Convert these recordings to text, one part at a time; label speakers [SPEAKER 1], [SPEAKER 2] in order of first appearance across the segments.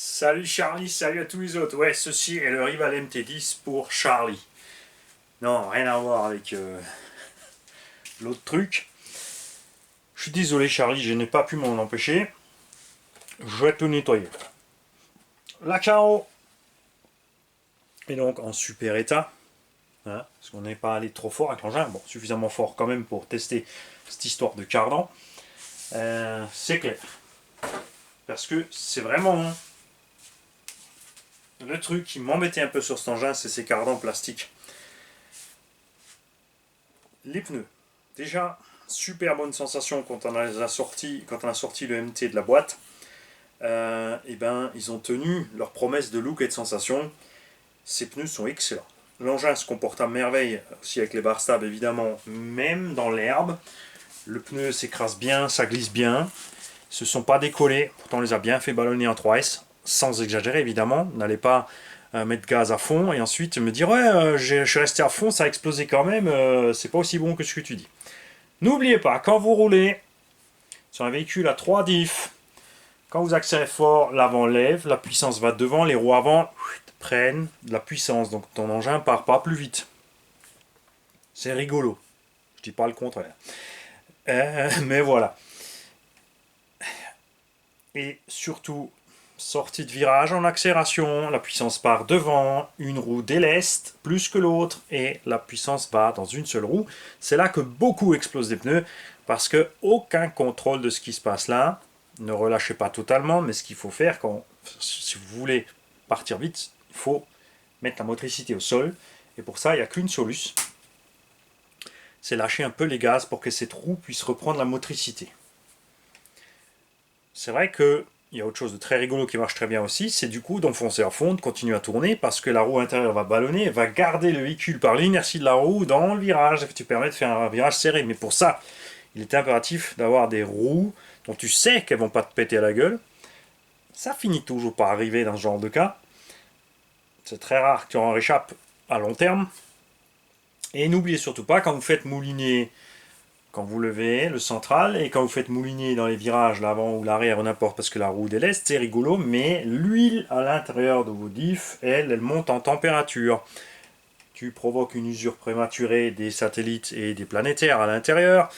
[SPEAKER 1] Salut Charlie, salut à tous les autres. Ouais, ceci est le Rival MT10 pour Charlie. Non, rien à voir avec l'autre truc. Je suis désolé Charlie, je n'ai pas pu m'en empêcher. Je vais tout nettoyer. La carreau est donc en super état. Hein, parce qu'on n'est pas allé trop fort avec l'engin. Bon, suffisamment fort quand même pour tester cette histoire de cardan. C'est clair. Parce que c'est vraiment le truc qui m'embêtait un peu sur cet engin, c'est ces cardans plastiques. Les pneus. Déjà, super bonne sensation quand on a sorti le MT de la boîte. Et ben, ils ont tenu leur promesse de look et de sensation. Ces pneus sont excellents. L'engin se comporte à merveille aussi avec les bar stabs évidemment, même dans l'herbe. Le pneu s'écrase bien, ça glisse bien. Ils se sont pas décollés, pourtant on les a bien fait ballonner en 3S, sans exagérer évidemment. N'allez pas mettre gaz à fond et ensuite me dire ouais, je suis resté à fond, ça a explosé quand même, c'est pas aussi bon que ce que tu dis. N'oubliez pas, quand vous roulez sur un véhicule à 3 diffs, quand vous accélérez fort, l'avant lève, la puissance va devant, les roues avant prennent de la puissance, donc ton engin part pas plus vite. C'est rigolo, je dis pas le contraire. Mais voilà. Et surtout, sortie de virage en accélération, la puissance part devant, une roue déleste plus que l'autre et la puissance va dans une seule roue. C'est là que beaucoup explosent des pneus parce que aucun contrôle de ce qui se passe là. Ne relâchez pas totalement, mais ce qu'il faut faire si vous voulez partir vite, il faut mettre la motricité au sol. Et pour ça, il n'y a qu'une solution. C'est lâcher un peu les gaz pour que cette roue puisse reprendre la motricité. C'est vrai que il y a autre chose de très rigolo qui marche très bien aussi, c'est du coup d'enfoncer à fond, de continuer à tourner, parce que la roue intérieure va ballonner, va garder le véhicule par l'inertie de la roue dans le virage, qui te permet de faire un virage serré. Mais pour ça, il est impératif d'avoir des roues dont tu sais qu'elles vont pas te péter à la gueule. Ça finit toujours par arriver dans ce genre de cas. C'est très rare que tu en réchappes à long terme. Et n'oubliez surtout pas, quand vous faites mouliner, quand vous levez le central et quand vous faites mouliner dans les virages, l'avant ou l'arrière ou n'importe, parce que la roue déleste, c'est rigolo, mais l'huile à l'intérieur de vos diffs, elle monte en température. Tu provoques une usure prématurée des satellites et des planétaires à l'intérieur,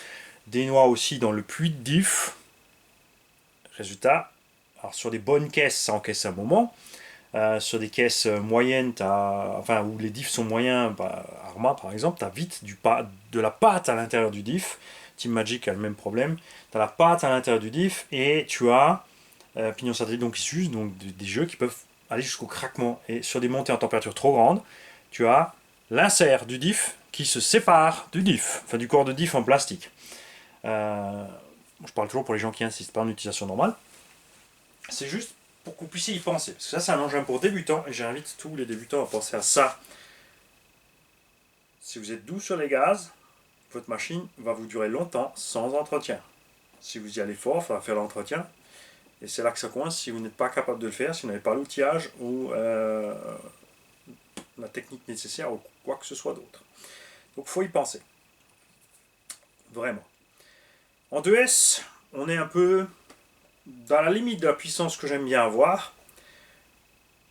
[SPEAKER 1] des noix aussi dans le puits de diff. Résultat, alors sur des bonnes caisses, ça encaisse un moment. Sur des caisses moyennes, où les diffs sont moyens, Arma par exemple, tu as vite de la pâte à l'intérieur du diff. Team Magic a le même problème. Tu as la pâte à l'intérieur du diff et tu as pignon satellite donc qui s'use, donc des jeux qui peuvent aller jusqu'au craquement. Et sur des montées en température trop grandes, tu as l'insert du diff qui se sépare du diff, enfin du corps de diff en plastique. Je parle toujours pour les gens qui insistent pas en utilisation normale. C'est juste pour que vous puissiez y penser. Parce que ça, c'est un engin pour débutants et j'invite tous les débutants à penser à ça. Si vous êtes doux sur les gaz, votre machine va vous durer longtemps sans entretien. Si vous y allez fort, il faudra faire l'entretien. Et c'est là que ça coince si vous n'êtes pas capable de le faire, si vous n'avez pas l'outillage ou la technique nécessaire ou quoi que ce soit d'autre. Donc il faut y penser. Vraiment. En 2S, on est un peu dans la limite de la puissance que j'aime bien avoir,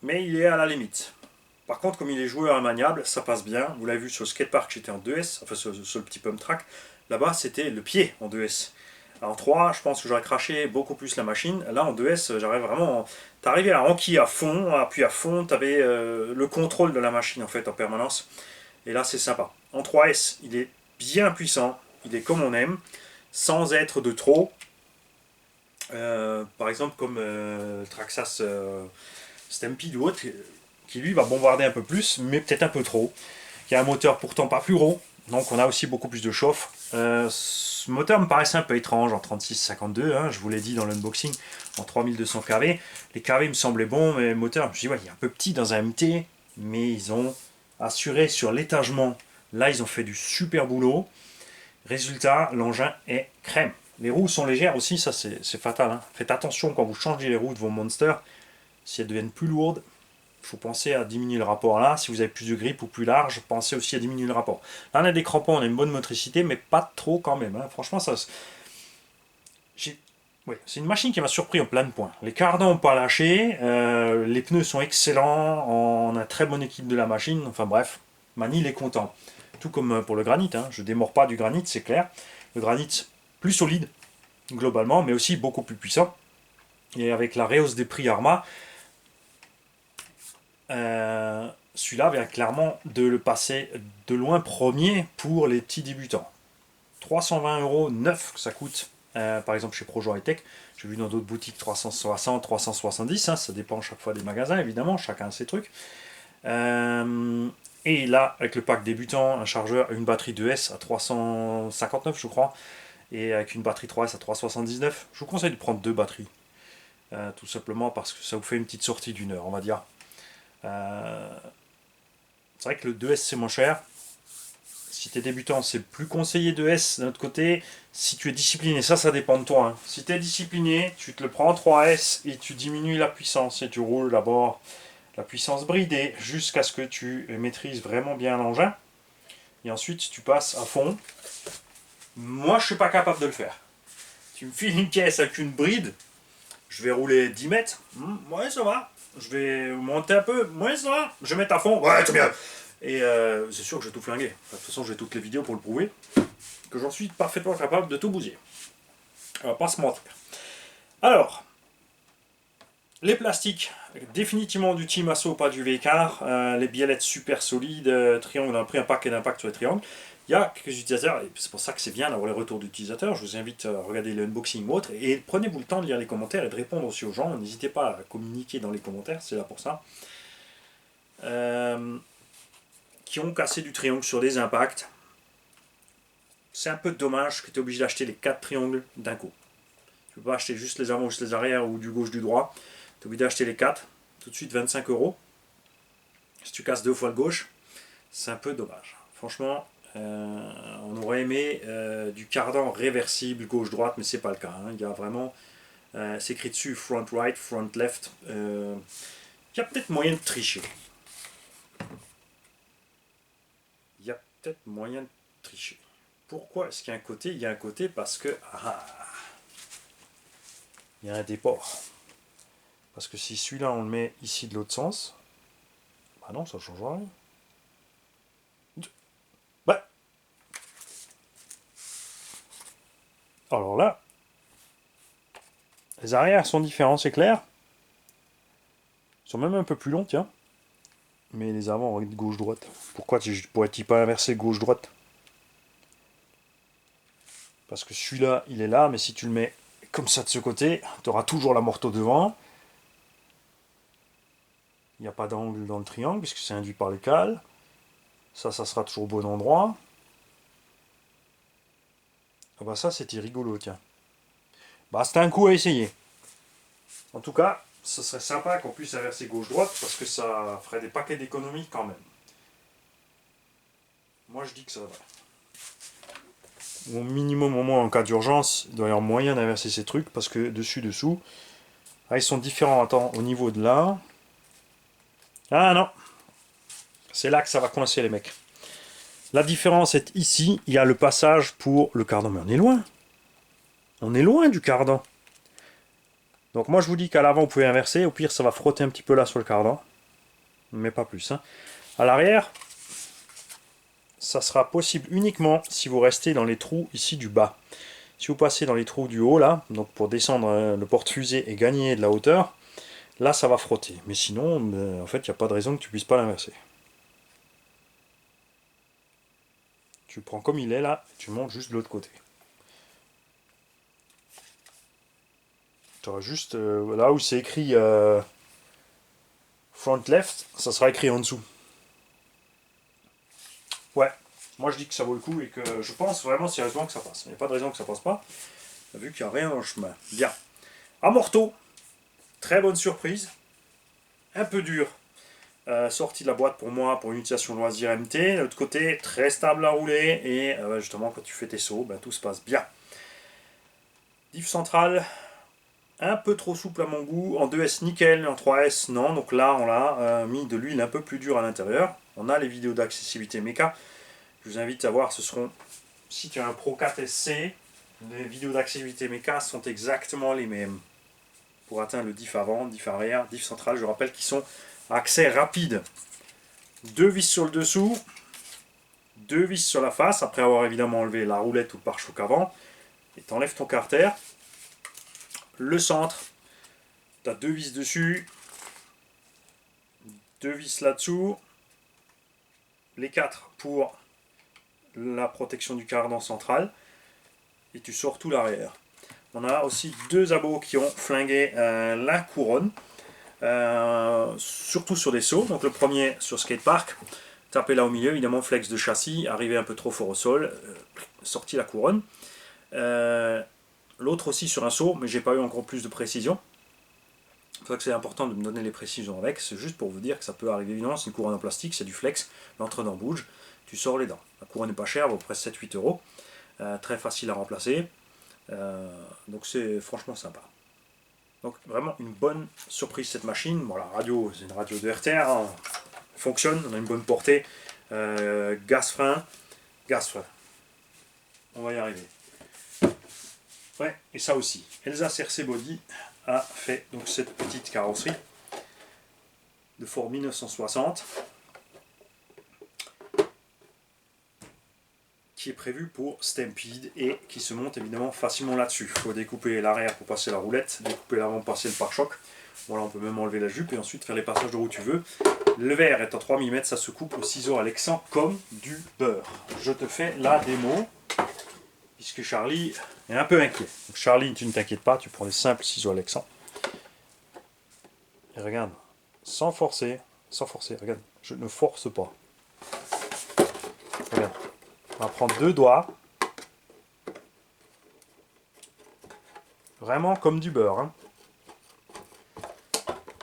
[SPEAKER 1] mais il est à la limite. Par contre, comme il est joueur et maniable, ça passe bien. Vous l'avez vu sur le skatepark, j'étais en 2S, enfin sur le petit pump track. Là-bas, c'était le pied en 2S. En 3, je pense que j'aurais craché beaucoup plus la machine. Là, en 2S, j'arrive vraiment. T'arrivais à enquiller à fond, à appuyer à fond. T'avais le contrôle de la machine en fait en permanence. Et là, c'est sympa. En 3S, il est bien puissant. Il est comme on aime, sans être de trop. Par exemple, comme Traxxas Stampede ou autre, qui lui va bombarder un peu plus, mais peut-être un peu trop. Qui a un moteur pourtant pas plus gros, donc on a aussi beaucoup plus de chauffe. Ce moteur me paraissait un peu étrange en 3652, hein, je vous l'ai dit dans l'unboxing, en 3200 kV. Les kV me semblaient bons, mais le moteur, je me suis dit, ouais, il est un peu petit dans un MT, mais ils ont assuré sur l'étagement. Là, ils ont fait du super boulot. Résultat, l'engin est crème. Les roues sont légères aussi, ça c'est fatal. Hein. Faites attention quand vous changez les roues de vos monsters, si elles deviennent plus lourdes, il faut penser à diminuer le rapport là. Si vous avez plus de grippe ou plus large, pensez aussi à diminuer le rapport. Là, on a des crampons, on a une bonne motricité, mais pas trop quand même. Hein. Franchement, Oui, c'est une machine qui m'a surpris en plein de points. Les cardans n'ont pas lâché, les pneus sont excellents, on a un très bonne équipe de la machine, enfin bref, Manil est content. Tout comme pour le granit, hein. Je démords pas du granit, c'est clair. Le granit plus solide, globalement, mais aussi beaucoup plus puissant. Et avec la rehausse des prix Arma, celui-là vient clairement de le passer de loin premier pour les petits débutants. 320 € neuf que ça coûte, par exemple chez Projo High Tech. J'ai vu dans d'autres boutiques 360, 370, hein, ça dépend chaque fois des magasins évidemment, chacun a ses trucs. Et là, avec le pack débutant, un chargeur, une batterie 2S à 359 je crois, et avec une batterie 3S à 379, je vous conseille de prendre deux batteries. Tout simplement parce que ça vous fait une petite sortie d'une heure, on va dire. Euh, c'est vrai que le 2S c'est moins cher. Si tu es débutant, c'est plus conseillé 2S. D'un autre côté, si tu es discipliné, ça dépend de toi, hein. Si tu es discipliné, tu te le prends en 3S et tu diminues la puissance et tu roules d'abord la puissance bridée jusqu'à ce que tu maîtrises vraiment bien l'engin. Et ensuite, tu passes à fond. Moi, je suis pas capable de le faire. Tu me files une caisse avec une bride, je vais rouler 10 mètres. Ouais, ça va. Je vais monter un peu. Ouais, ça va. Je vais mettre à fond. Ouais, c'est bien. Et c'est sûr que je vais tout flinguer. Enfin, de toute façon, j'ai toutes les vidéos pour le prouver. Que j'en suis parfaitement capable de tout bousiller. Alors, pas se mentir. Alors, les plastiques, définitivement du Team Asso, pas du V-Car. Les biellettes super solides, triangle, on a pris un paquet d'impact sur les triangles. Il y a quelques utilisateurs, et c'est pour ça que c'est bien d'avoir les retours d'utilisateurs. Je vous invite à regarder le unboxing ou autre, et prenez-vous le temps de lire les commentaires et de répondre aussi aux gens. N'hésitez pas à communiquer dans les commentaires, c'est là pour ça. Qui ont cassé du triangle sur des impacts. C'est un peu dommage que tu es obligé d'acheter les 4 triangles d'un coup. Tu ne peux pas acheter juste les avant, juste les arrière ou du gauche, du droit. Tu es obligé d'acheter les 4. Tout de suite 25 €. Si tu casses deux fois le gauche, c'est un peu dommage. Franchement, on aurait aimé du cardan réversible gauche-droite, mais c'est pas le cas, hein. Il y a vraiment, c'est écrit dessus front right, front left. Il y a peut-être moyen de tricher. Il y a peut-être moyen de tricher. Pourquoi est-ce qu'il y a un côté? Il y a un côté parce que il y a un déport. Parce que si celui-là on le met ici de l'autre sens, bah non, ça ne changera rien. Bah. Alors là, les arrières sont différents, c'est clair. Ils sont même un peu plus longs, tiens. Mais les avant vont être gauche-droite. Pourquoi pourrais-tu pas inverser gauche-droite? Parce que celui-là, il est là, mais si tu le mets comme ça de ce côté, tu auras toujours la morteau devant. Il n'y a pas d'angle dans le triangle, puisque c'est induit par les cales. Ça sera toujours au bon endroit. Ah bah ça, c'était rigolo, tiens. Bah c'était un coup à essayer. En tout cas, ce serait sympa qu'on puisse inverser gauche-droite, parce que ça ferait des paquets d'économies quand même. Moi, je dis que ça va. Au minimum, au moins en cas d'urgence, il doit y avoir moyen d'inverser ces trucs, parce que dessus-dessous, ils sont différents. Attends, au niveau de là... Ah non, c'est là que ça va coincer les mecs. La différence est ici, il y a le passage pour le cardan, mais on est loin. On est loin du cardan. Donc moi je vous dis qu'à l'avant vous pouvez inverser, au pire ça va frotter un petit peu là sur le cardan, mais pas plus, hein. À l'arrière, ça sera possible uniquement si vous restez dans les trous ici du bas. Si vous passez dans les trous du haut là, donc pour descendre le porte-fusée et gagner de la hauteur, là ça va frotter. Mais sinon, en fait, il n'y a pas de raison que tu puisses pas l'inverser. Tu le prends comme il est là, et tu montes juste de l'autre côté. Tu auras juste là où c'est écrit front left, ça sera écrit en dessous. Ouais, moi je dis que ça vaut le coup et que je pense vraiment sérieusement que ça passe. Il n'y a pas de raison que ça passe pas, vu qu'il n'y a rien dans le chemin. Bien. Amorto, très bonne surprise. Un peu dur. Sorti de la boîte pour moi pour une utilisation loisir MT. De l'autre côté, très stable à rouler et justement quand tu fais tes sauts, tout se passe bien. Diff centrale, un peu trop souple à mon goût. En 2S nickel, en 3S non. Donc là on l'a mis de l'huile un peu plus dure à l'intérieur. On a les vidéos d'accessibilité méca. Je vous invite à voir, ce seront, si tu as un Pro 4 SC, Les vidéos d'accessibilité méca sont exactement les mêmes. Pour atteindre le diff avant, diff arrière, diff central, je rappelle qu'ils sont à accès rapide. 2 vis sur le dessous, 2 vis sur la face, après avoir évidemment enlevé la roulette ou le pare-choc avant. Et tu enlèves ton carter. Le centre, tu as 2 vis dessus, 2 vis là-dessous, les 4 pour la protection du cardan central, et tu sors tout l'arrière. On a aussi 2 abots qui ont flingué la couronne, surtout sur des sauts. Donc le premier sur skatepark, tapé là au milieu, évidemment flex de châssis, arrivé un peu trop fort au sol, sorti la couronne. L'autre aussi sur un saut, mais j'ai pas eu encore plus de précision. C'est pour ça que c'est important de me donner les précisions avec, c'est juste pour vous dire que ça peut arriver évidemment, c'est une couronne en plastique, c'est du flex, l'entre-dent bouge, tu sors les dents. La couronne n'est pas chère, elle vaut presque 7-8 euros, très facile à remplacer, donc c'est franchement sympa. Donc vraiment une bonne surprise cette machine. Bon, la radio, c'est une radio de RTR, hein, fonctionne, on a une bonne portée, gaz-frein, on va y arriver. Ouais, et ça aussi, Elsa CRC Body a fait donc cette petite carrosserie de Ford 1960 qui est prévue pour Stampede et qui se monte évidemment facilement là-dessus. Il faut découper l'arrière pour passer la roulette, découper l'avant pour passer le pare-choc. Voilà, on peut même enlever la jupe et ensuite faire les passages de où tu veux. Le verre est en 3 mm, ça se coupe au ciseau Alexan comme du beurre. Je te fais la démo, puisque Charlie est un peu inquiet. Donc Charlie, tu ne t'inquiètes pas, tu prends les simples ciseaux Alexan. Et regarde, sans forcer, regarde, je ne force pas. Regarde, on va prendre 2 doigts. Vraiment comme du beurre. Hein.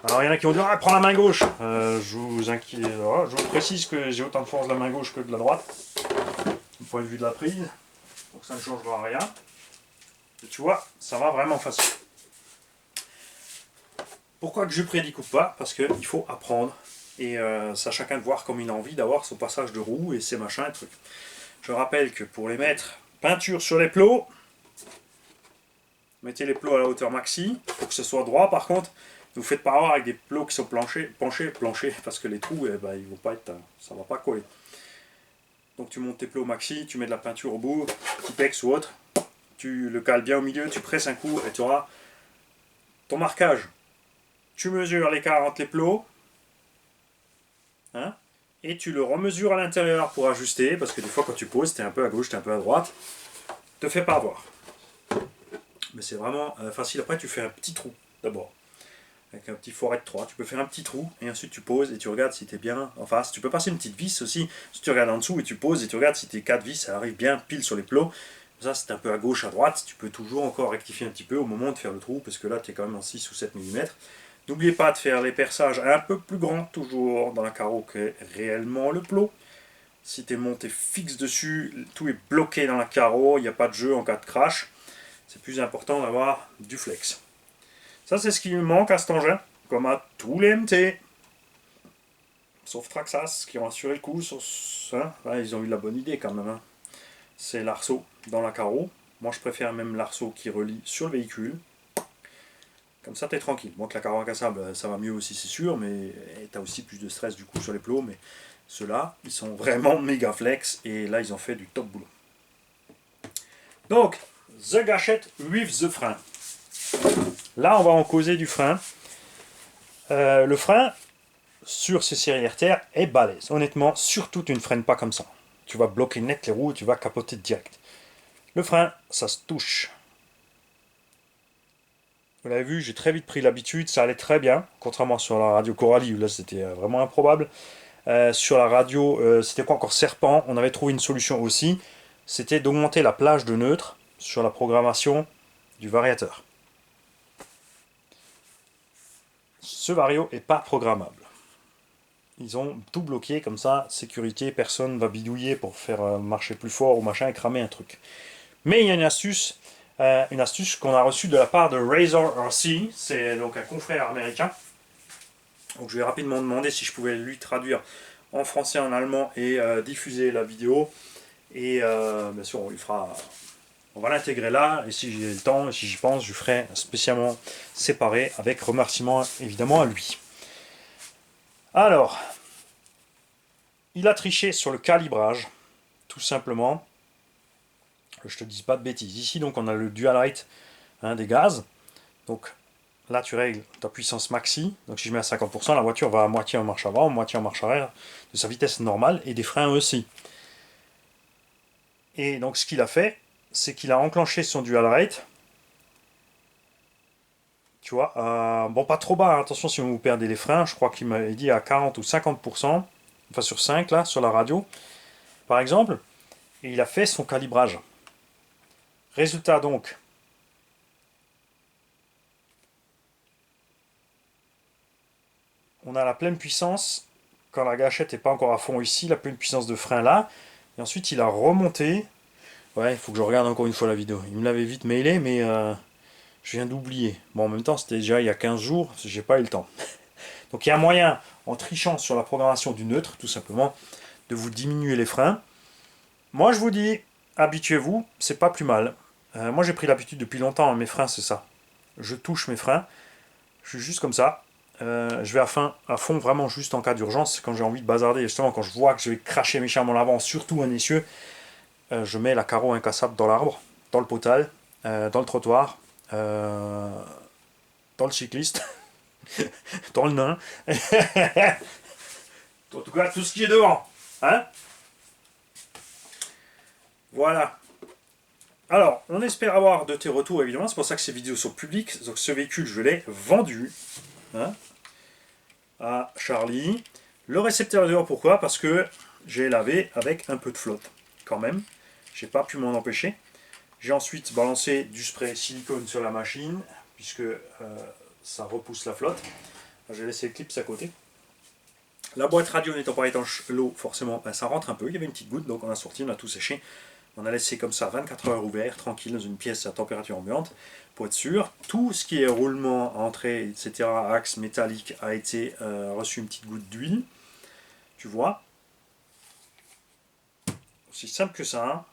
[SPEAKER 1] Alors il y en a qui vont dire ah, prends la main gauche. Je vous précise que j'ai autant de force de la main gauche que de la droite. Du point de vue de la prise. Donc ça ne changera rien. Et tu vois, ça va vraiment facile. Pourquoi que je prédécoupe pas? Parce qu'il faut apprendre. Et c'est à chacun de voir comme il a envie d'avoir son passage de roue et ses machins et trucs. Je rappelle que pour les mettre, peinture sur les plots. Mettez les plots à la hauteur maxi. Pour que ce soit droit par contre. Ne vous faites pas avoir avec des plots qui sont penchés, parce que les trous, eh ben, ils vont pas être, ça va pas coller. Donc tu montes tes plots maxi, tu mets de la peinture au bout, petit pex ou autre. Tu le cales bien au milieu, tu presses un coup et tu auras ton marquage. Tu mesures l'écart entre les plots. Hein, et tu le remesures à l'intérieur pour ajuster, parce que des fois quand tu poses, tu es un peu à gauche, tu es un peu à droite. Te fais pas avoir. Mais c'est vraiment facile. Après tu fais un petit trou d'abord. Avec un petit foret de 3, tu peux faire un petit trou et ensuite tu poses et tu regardes si tu es bien en face. Tu peux passer une petite vis aussi, si tu regardes en dessous et tu poses et tu regardes si tes 4 vis ça arrive bien pile sur les plots. Ça c'est un peu à gauche, à droite, tu peux toujours encore rectifier un petit peu au moment de faire le trou parce que là tu es quand même en 6 ou 7 mm. N'oubliez pas de faire les perçages un peu plus grands toujours dans la carreau que réellement le plot. Si tu es monté fixe dessus, tout est bloqué dans la carreau, il n'y a pas de jeu en cas de crash. C'est plus important d'avoir du flex. Ça, c'est ce qui me manque à cet engin, comme à tous les MT. Sauf Traxxas, qui ont assuré le coup. Hein, ils ont eu la bonne idée quand même. Hein. C'est l'arceau dans la carreau. Moi, je préfère même l'arceau qui relie sur le véhicule. Comme ça, tu es tranquille. Moi, que la carreau incassable, ça va mieux aussi, c'est sûr, mais tu as aussi plus de stress du coup sur les plots. Mais ceux-là, ils sont vraiment méga flex, et là, ils ont fait du top boulot. Donc, The Gâchette with the frein. Là, on va en causer du frein. Le frein, sur ces séries RTR, est balèze. Honnêtement, surtout, tu ne freines pas comme ça. Tu vas bloquer net les roues, tu vas capoter direct. Le frein, ça se touche. Vous l'avez vu, j'ai très vite pris l'habitude, ça allait très bien. Contrairement sur la radio Coralie, où là, c'était vraiment improbable. Sur la radio, c'était quoi encore Serpent, on avait trouvé une solution aussi. C'était d'augmenter la plage de neutre sur la programmation du variateur. Ce vario n'est pas programmable. Ils ont tout bloqué comme ça, sécurité, personne ne va bidouiller pour faire marcher plus fort ou machin et cramer un truc. Mais il y a une astuce qu'on a reçue de la part de Razor RC, c'est donc un confrère américain. Donc je vais rapidement demander si je pouvais lui traduire en français, en allemand et diffuser la vidéo. Et bien sûr on lui fera On va l'intégrer là, et si j'ai le temps, et si j'y pense, je ferai spécialement séparé, avec remerciement évidemment à lui. Alors, il a triché sur le calibrage, tout simplement. Je te dis pas de bêtises. Ici, donc, on a le dual rate des gaz. Donc, là, tu règles ta puissance maxi. Donc, si je mets à 50%, la voiture va à moitié en marche avant, moitié en marche arrière, de sa vitesse normale, et des freins aussi. Et donc, ce qu'il a fait, c'est qu'il a enclenché son dual rate. Tu vois, bon, pas trop bas, hein. Attention si vous perdez les freins. Je crois qu'il m'avait dit à 40 ou 50%, enfin sur 5 là, sur la radio, par exemple. Et il a fait son calibrage. Résultat donc, on a la pleine puissance quand la gâchette n'est pas encore à fond ici, la pleine puissance de frein là. Et ensuite, il a remonté. Ouais, il faut que je regarde encore une fois la vidéo. Il me l'avait vite mailé, mais je viens d'oublier. Bon, en même temps, c'était déjà il y a 15 jours, j'ai pas eu le temps. Donc il y a un moyen, en trichant sur la programmation du neutre, tout simplement, de vous diminuer les freins. Moi, je vous dis, habituez-vous, c'est pas plus mal. Moi, j'ai pris l'habitude depuis longtemps, hein, mes freins, c'est ça. Je touche mes freins, je suis juste comme ça. Je vais à fond, vraiment juste en cas d'urgence, quand j'ai envie de bazarder, justement, quand je vois que je vais cracher méchamment l'avant, surtout un essieu, je mets la carreau incassable dans l'arbre, dans le potal, dans le trottoir, dans le cycliste, dans le nain. En tout cas, tout ce qui est devant. Hein? Voilà. Alors, on espère avoir de tes retours, évidemment. C'est pour ça que ces vidéos sont publiques. Donc, ce véhicule, je l'ai vendu, hein, à Charlie. Le récepteur est dehors, pourquoi? Parce que j'ai lavé avec un peu de flotte, quand même. J'ai pas pu m'en empêcher. J'ai ensuite balancé du spray silicone sur la machine, puisque ça repousse la flotte. J'ai laissé le clips à côté. La boîte radio n'étant pas étanche, l'eau, forcément, ben, ça rentre un peu. Il y avait une petite goutte, donc on a sorti, on a tout séché. On a laissé comme ça 24 heures ouvert, tranquille, dans une pièce à température ambiante, pour être sûr. Tout ce qui est roulement, entrée, etc., axe métallique, a été reçu une petite goutte d'huile. Tu vois? Aussi simple que ça. Hein.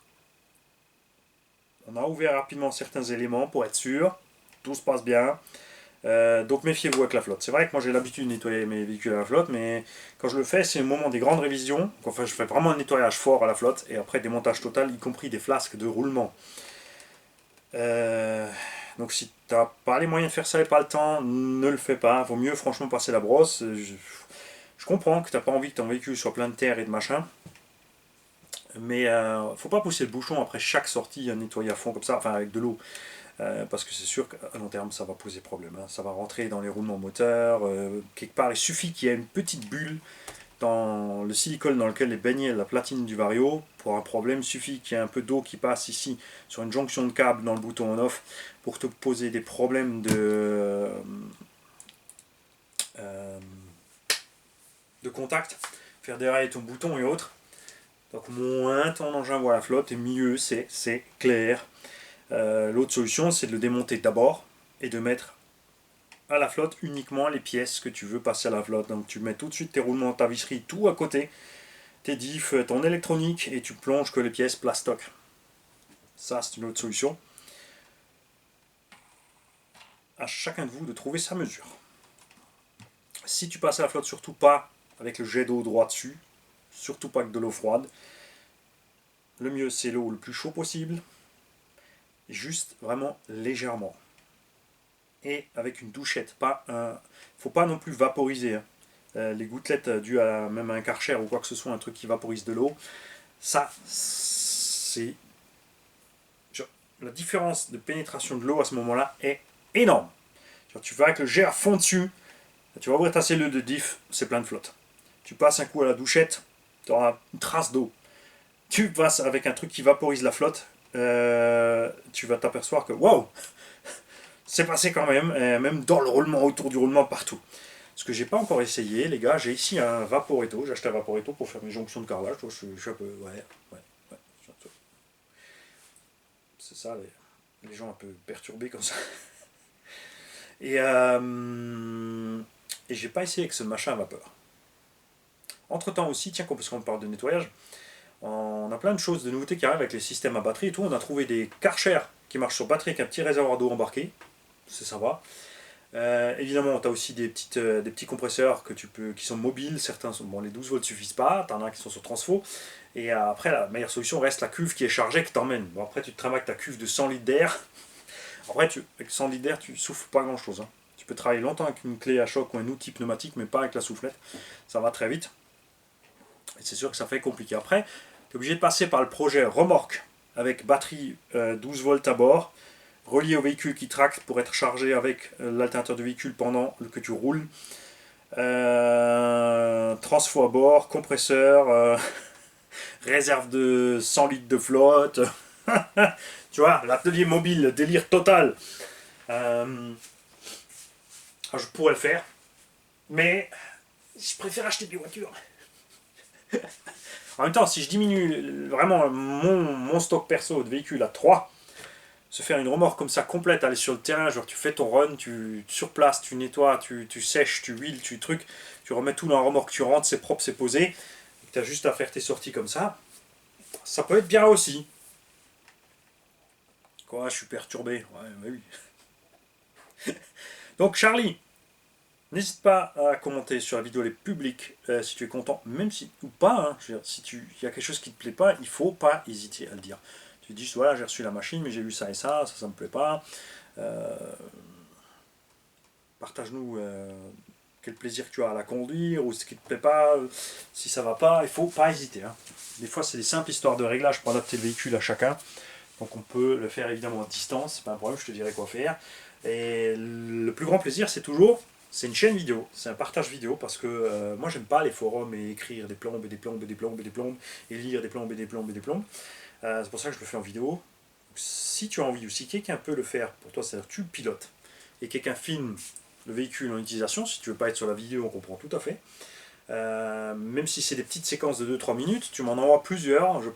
[SPEAKER 1] On a ouvert rapidement certains éléments pour être sûr. Tout se passe bien. Donc méfiez-vous avec la flotte. C'est vrai que moi j'ai l'habitude de nettoyer mes véhicules à la flotte, mais quand je le fais, c'est au moment des grandes révisions. Enfin, je fais vraiment un nettoyage fort à la flotte et après démontage total, y compris des flasques de roulement. Euh, donc si t'as pas les moyens de faire ça et pas le temps, ne le fais pas. Vaut mieux franchement passer la brosse. Je comprends que t'as pas envie que ton véhicule soit plein de terre et de machin, mais faut pas pousser le bouchon après chaque sortie à nettoyer à fond comme ça, enfin avec de l'eau. Parce que c'est sûr qu'à long terme ça va poser problème. Hein. Ça va rentrer dans les roulements moteurs. Quelque part, il suffit qu'il y ait une petite bulle dans le silicone dans lequel est baignée la platine du Vario. Pour un problème, il suffit qu'il y ait un peu d'eau qui passe ici sur une jonction de câble dans le bouton on-off pour te poser des problèmes euh, de contact, faire dérailler ton bouton et autres. Donc moins ton engin voit la flotte et mieux c'est clair. L'autre solution, c'est de le démonter d'abord et de mettre à la flotte uniquement les pièces que tu veux passer à la flotte. Donc tu mets tout de suite tes roulements, ta visserie, tout à côté, tes diffs, ton électronique, et tu plonges que les pièces plastoc. Ça, c'est une autre solution. À chacun de vous de trouver sa mesure. Si tu passes à la flotte, surtout pas avec le jet d'eau droit dessus, surtout pas avec de l'eau froide. Le mieux, c'est l'eau le plus chaud possible, juste vraiment légèrement. Et avec une douchette, faut pas non plus vaporiser. Hein. Les gouttelettes dues à même un Karcher ou quoi que ce soit, un truc qui vaporise de l'eau, ça, c'est... La différence de pénétration de l'eau à ce moment-là est énorme. Tu vas avec le jet à fond dessus, tu vas ouvrir ta cellule de diff, c'est plein de flotte. Tu passes un coup à la douchette, tu auras une trace d'eau. Tu passes avec un truc qui vaporise la flotte, tu vas t'apercevoir que waouh, c'est passé quand même, même dans le roulement, autour du roulement, partout. Ce que j'ai pas encore essayé, les gars, j'ai ici un Vaporetto. J'ai acheté un Vaporetto pour faire mes jonctions de carrelage. Je suis un peu. Ouais. C'est ça, les gens un peu perturbés comme ça. Et, j'ai pas essayé avec ce machin à vapeur. Entre temps aussi, tiens, parce qu'on parle de nettoyage, On a plein de choses, de nouveautés qui arrivent avec les systèmes à batterie et tout. On a trouvé des Karcher qui marchent sur batterie avec un petit réservoir d'eau embarqué. C'est sympa. Évidemment, tu as aussi des petits compresseurs qui sont mobiles. Certains sont, bon, les 12 volts suffisent pas. Tu en as qui sont sur transfo. Et après, la meilleure solution reste la cuve qui est chargée qui t'emmène. Bon, après, tu te trimbaques ta cuve de 100 litres d'air. Après, avec 100 litres d'air, tu souffles pas grand chose. Hein. Tu peux travailler longtemps avec une clé à choc ou un outil pneumatique, mais pas avec la soufflette. Ça va très vite. Et c'est sûr que ça fait compliqué. Après, tu es obligé de passer par le projet remorque avec batterie 12 volts à bord, relié au véhicule qui traque pour être chargé avec l'alternateur de véhicule pendant que tu roules. Transfo à bord, compresseur, réserve de 100 litres de flotte. Tu vois, l'atelier mobile, délire total. Je pourrais le faire, mais je préfère acheter des voitures. En même temps, si je diminue vraiment mon stock perso de véhicules à 3, se faire une remorque comme ça complète, aller sur le terrain, genre tu fais ton run, sur place, tu nettoies, tu sèches, tu huiles, tu trucs, tu remets tout dans la remorque, tu rentres, c'est propre, c'est posé, tu as juste à faire tes sorties comme ça. Ça peut être bien aussi. Quoi, je suis perturbé. Ouais, bah oui. Donc Charlie, n'hésite pas à commenter sur la vidéo, les publics, si tu es content, même si, ou pas, hein, je veux dire, si il y a quelque chose qui ne te plaît pas, il ne faut pas hésiter à le dire. Tu dis, voilà, j'ai reçu la machine, mais j'ai vu ça et ça me plaît pas. Partage-nous quel plaisir tu as à la conduire, ou ce qui ne te plaît pas, si ça va pas, il ne faut pas hésiter. Hein. Des fois, c'est des simples histoires de réglage pour adapter le véhicule à chacun. Donc on peut le faire évidemment à distance, c'est pas un problème, je te dirai quoi faire. Et le plus grand plaisir, c'est une chaîne vidéo, c'est un partage vidéo, parce que moi j'aime pas les forums et écrire des plombes et des plombes et des plombes et des plombes, et lire des plombes et des plombes et des plombes. C'est pour ça que je le fais en vidéo. Si tu as envie, ou si quelqu'un peut le faire pour toi, c'est-à-dire tu le pilotes, et quelqu'un filme le véhicule en utilisation, si tu veux pas être sur la vidéo, on comprend tout à fait. Même si c'est des petites séquences de 2-3 minutes, tu m'en envoies plusieurs, je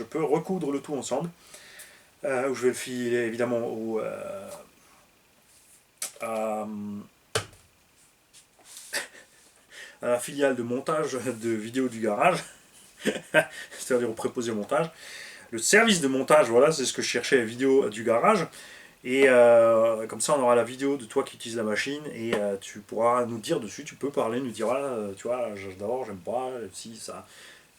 [SPEAKER 1] peux recoudre le tout ensemble. Où je vais le filer évidemment à la filiale de montage de vidéos du garage, c'est-à-dire au préposé au montage. Le service de montage, voilà, c'est ce que je cherchais, la vidéo du garage. Et comme ça, on aura la vidéo de toi qui utilise la machine et tu pourras nous dire dessus, tu peux parler, nous dire, voilà, tu vois, d'abord, j'aime pas, si ça,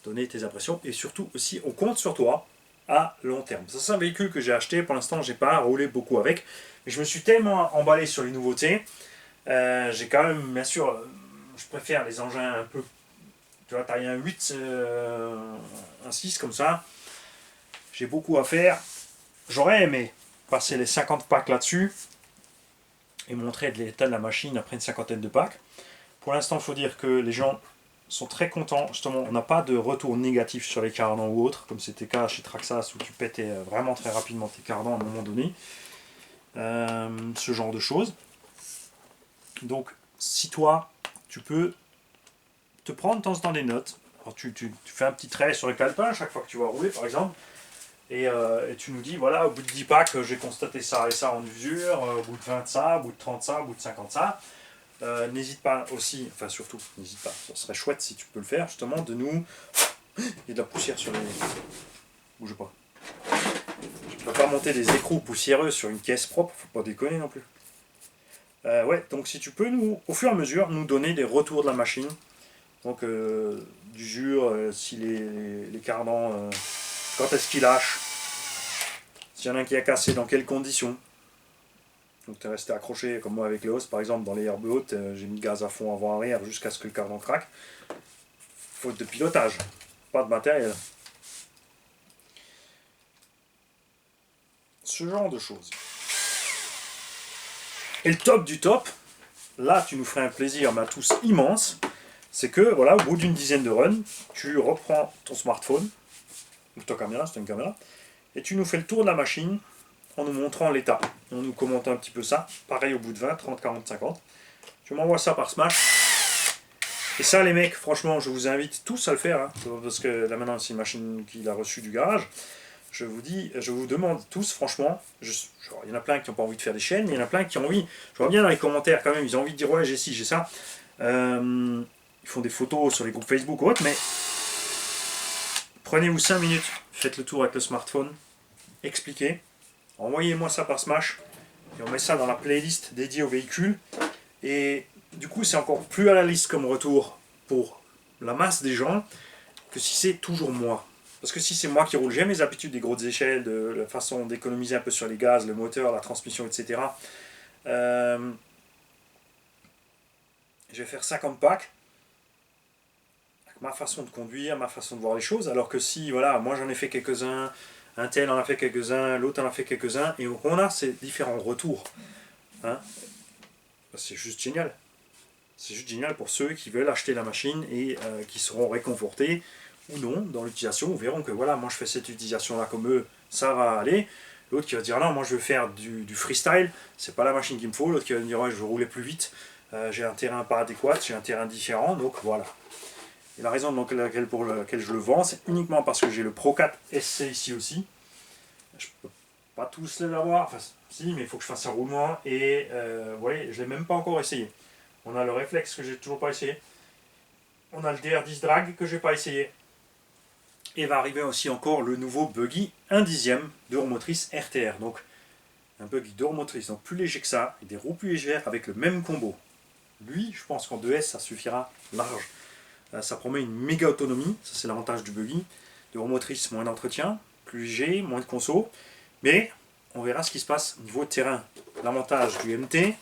[SPEAKER 1] donner tes impressions. Et surtout aussi, on compte sur toi à long terme. Ça, c'est un véhicule que j'ai acheté, pour l'instant, j'ai pas roulé beaucoup avec, mais je me suis tellement emballé sur les nouveautés, j'ai quand même, bien sûr, je préfère les engins un peu, tu vois, taille un 8, un 6 comme ça, j'ai beaucoup à faire. J'aurais aimé passer les 50 packs là-dessus et montrer l'état de la machine après une cinquantaine de packs. Pour l'instant, il faut dire que les gens sont très contents. Justement, on n'a pas de retour négatif sur les cardans ou autres, comme c'était le cas chez Traxas où tu pétais vraiment très rapidement tes cardans à un moment donné. Ce genre de choses. Donc, si toi, tu peux te prendre de temps en temps des notes. Alors, tu fais un petit trait sur le calepin à chaque fois que tu vas rouler, par exemple. Et tu nous dis, voilà, au bout de 10 packs, j'ai constaté ça et ça en usure, au bout de 20 ça, au bout de 30 ça, au bout de 50 ça. N'hésite pas aussi, enfin surtout, n'hésite pas, ça serait chouette si tu peux le faire, justement, de nous... Il y a de la poussière sur les... Bouge pas. Je peux pas monter des écrous poussiéreux sur une caisse propre, faut pas déconner non plus. Ouais, donc si tu peux, nous, au fur et à mesure, nous donner des retours de la machine. Donc, d'usure, si les cardans... quand est-ce qu'ils lâchent, s'il y en a un qui a cassé, dans quelles conditions. Donc tu es resté accroché, comme moi avec les hausses, par exemple, dans les herbes hautes, j'ai mis gaz à fond avant-arrière jusqu'à ce que le cardan craque. Faute de pilotage, pas de matériel. Ce genre de choses. Et le top du top, là tu nous ferais un plaisir, mais à tous immense, c'est que voilà, au bout d'une dizaine de runs, tu reprends ton smartphone, ou ta caméra, c'est une caméra, et tu nous fais le tour de la machine en nous montrant l'état. On nous commente un petit peu ça. Pareil au bout de 20, 30, 40, 50. Tu m'envoies ça par Smash. Et ça, les mecs, franchement, je vous invite tous à le faire. Hein, parce que là maintenant, c'est une machine qu'il a reçue du garage. Je vous demande tous, franchement, il y en a plein qui n'ont pas envie de faire des chaînes, il y en a plein qui ont envie. Je vois bien dans les commentaires quand même, ils ont envie de dire ouais, j'ai ci, j'ai ça. Ils font des photos sur les groupes Facebook ou autre, mais Prenez-vous 5 minutes, faites le tour avec le smartphone, expliquez, envoyez-moi ça par Smash, et on met ça dans la playlist dédiée au véhicule. Et du coup, c'est encore plus à la liste comme retour pour la masse des gens que si c'est toujours moi. Parce que si c'est moi qui roule, j'ai mes habitudes des grosses échelles, de la façon d'économiser un peu sur les gaz, le moteur, la transmission, etc. Je vais faire 50 packs avec ma façon de conduire, ma façon de voir les choses. Alors que si, voilà, moi j'en ai fait quelques-uns, un tel en a fait quelques-uns, l'autre en a fait quelques-uns, et on a ces différents retours. Hein, c'est juste génial. C'est juste génial pour ceux qui veulent acheter la machine et qui seront réconfortés ou non dans l'utilisation. Ou verront que voilà, moi je fais cette utilisation-là comme eux, ça va aller. L'autre qui va dire non, moi je veux faire du freestyle, c'est pas la machine qu'il me faut. L'autre qui va me dire ouais, je veux rouler plus vite, j'ai un terrain pas adéquat, j'ai un terrain différent, donc voilà. Et la raison pour laquelle je le vends, c'est uniquement parce que j'ai le Pro 4 SC ici aussi. Je peux pas tous les avoir, enfin si, mais il faut que je fasse un roulement et vous voyez, je l'ai même pas encore essayé. On a le réflexe que j'ai toujours pas essayé. On a le DR10 drag que j'ai pas essayé. Et va arriver aussi encore le nouveau buggy 1 dixième de roue motrice RTR. Donc un buggy de roue motrice, donc plus léger que ça, et des roues plus légères avec le même combo. Lui, je pense qu'en 2S, ça suffira large. Ça promet une méga autonomie, ça c'est l'avantage du buggy. De roue motrice, moins d'entretien, plus léger, moins de conso. Mais on verra ce qui se passe au niveau terrain. L'avantage du MT,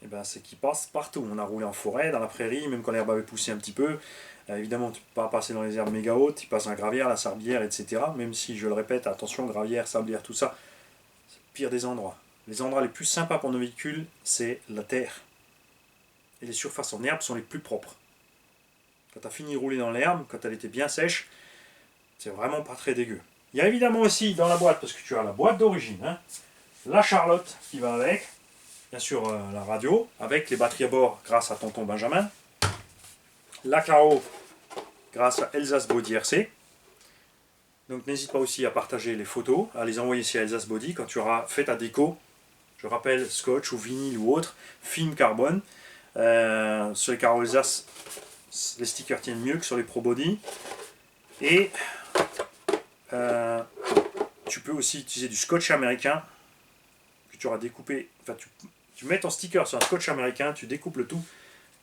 [SPEAKER 1] eh ben, c'est qu'il passe partout. On a roulé en forêt, dans la prairie, même quand l'herbe avait poussé un petit peu. Évidemment, tu ne peux pas passer dans les herbes méga hautes, tu passes dans la gravière, la sarbière, etc. Même si, je le répète, attention, gravière, sablière, tout ça, c'est le pire des endroits. Les endroits les plus sympas pour nos véhicules, c'est la terre. Et les surfaces en herbe sont les plus propres. Quand tu as fini de rouler dans l'herbe, quand elle était bien sèche, c'est vraiment pas très dégueu. Il y a évidemment aussi dans la boîte, parce que tu as la boîte d'origine, hein, la Charlotte qui va avec, bien sûr la radio, avec les batteries à bord grâce à tonton Benjamin, la Caro grâce à Elsace Body RC. Donc n'hésite pas aussi à partager les photos, à les envoyer ici à Elsace Body quand tu auras fait ta déco. Je rappelle, scotch ou vinyle ou autre, film carbone. Sur les Caro Elsace, les stickers tiennent mieux que sur les Pro Body. Et tu peux aussi utiliser du scotch américain que tu auras découpé. Enfin, tu mets ton sticker sur un scotch américain, tu découpes le tout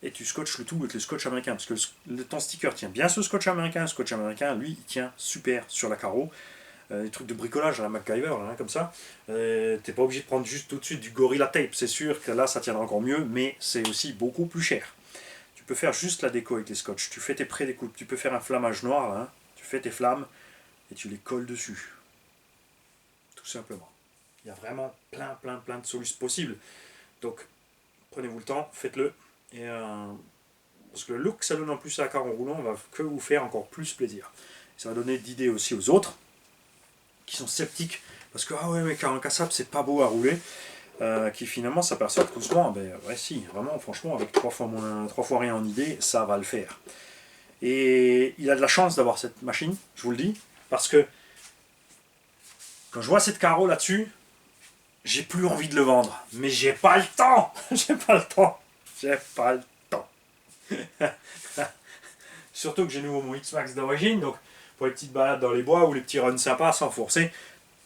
[SPEAKER 1] et tu scotches le tout avec le scotch américain. Parce que ton sticker tient bien sur le scotch américain. Le scotch américain, lui, il tient super sur la carreau. Des trucs de bricolage à la MacGyver, là, hein, comme ça. T'es pas obligé de prendre juste tout de suite du Gorilla Tape. C'est sûr que là, ça tiendra encore mieux, mais c'est aussi beaucoup plus cher. Tu peux faire juste la déco avec les scotch. Tu fais tes pré-découpes. Tu peux faire un flammage noir, là, hein. Tu fais tes flammes et tu les colles dessus. Tout simplement. Il y a vraiment plein de solutions possibles. Donc, prenez-vous le temps, faites-le. Et parce que le look que ça donne en plus à la car en roulant va que vous faire encore plus plaisir. Ça va donner d'idées aussi aux autres qui sont sceptiques parce que ah ouais mais car en cassable c'est pas beau à rouler, qui finalement s'aperçoivent tout souvent ben ouais si vraiment franchement avec 3 fois rien en idée ça va le faire. Et il a de la chance d'avoir cette machine, je vous le dis, parce que quand je vois cette carreau là-dessus, j'ai plus envie de le vendre, mais j'ai pas le temps. J'ai pas le temps. Surtout que j'ai nouveau mon X-Max d'origine, donc pour les petites balades dans les bois ou les petits runs sympas sans forcer,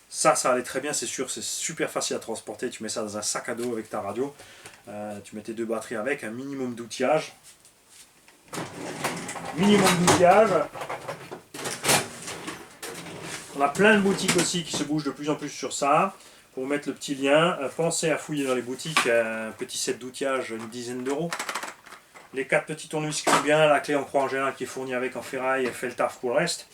[SPEAKER 1] ça allait très bien, c'est sûr, c'est super facile à transporter. Tu mets ça dans un sac à dos avec ta radio, tu mets tes 2 batteries avec, un minimum d'outillage. On a plein de boutiques aussi qui se bougent de plus en plus sur ça. Pour mettre le petit lien, pensez à fouiller dans les boutiques, un petit set d'outillage, une dizaine d'euros. Les 4 petits tournevis qui vont bien, la clé en croix en général qui est fournie avec en ferraille, elle fait le taf pour le reste.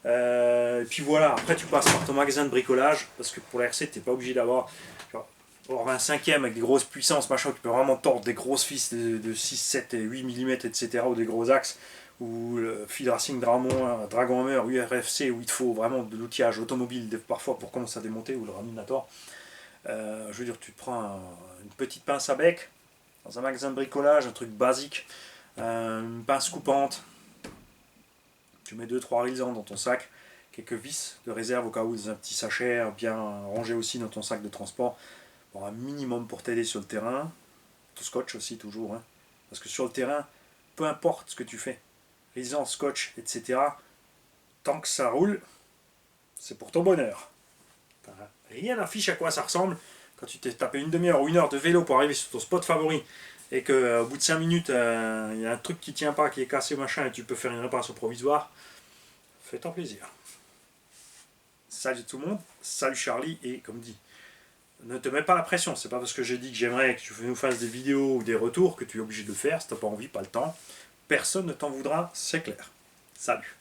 [SPEAKER 1] Et puis voilà, après tu passes par ton magasin de bricolage, parce que pour la RC, tu n'es pas obligé d'avoir un 5ème avec des grosses puissances, machin, tu peux vraiment tordre des grosses vis de 6, 7 et 8 mm, etc., ou des gros axes, ou le fil racing Dragon Hammer, URFC, où il te faut vraiment de l'outillage automobile, parfois pour commencer à démonter, ou le Raminator. Je veux dire, tu te prends une petite pince à bec, dans un magasin de bricolage, un truc basique, une pince coupante, tu mets 2-3 raisins dans ton sac, quelques vis de réserve au cas où, dans un petit sachet bien rangé aussi dans ton sac de transport, pour un minimum pour t'aider sur le terrain, ton scotch aussi toujours, hein. Parce que sur le terrain, peu importe ce que tu fais, résistant, scotch, etc. Tant que ça roule, c'est pour ton bonheur. T'as rien à fiche à quoi ça ressemble. Quand tu t'es tapé une demi-heure ou une heure de vélo pour arriver sur ton spot favori et qu'au bout de 5 minutes, il y a un truc qui tient pas, qui est cassé, machin, et tu peux faire une réparation provisoire, fais-toi plaisir. Salut tout le monde, salut Charlie, et comme dit, ne te mets pas la pression, c'est pas parce que j'ai dit que j'aimerais que tu nous fasses des vidéos ou des retours que tu es obligé de le faire, si t'as pas envie, pas le temps. Personne ne t'en voudra, c'est clair. Salut.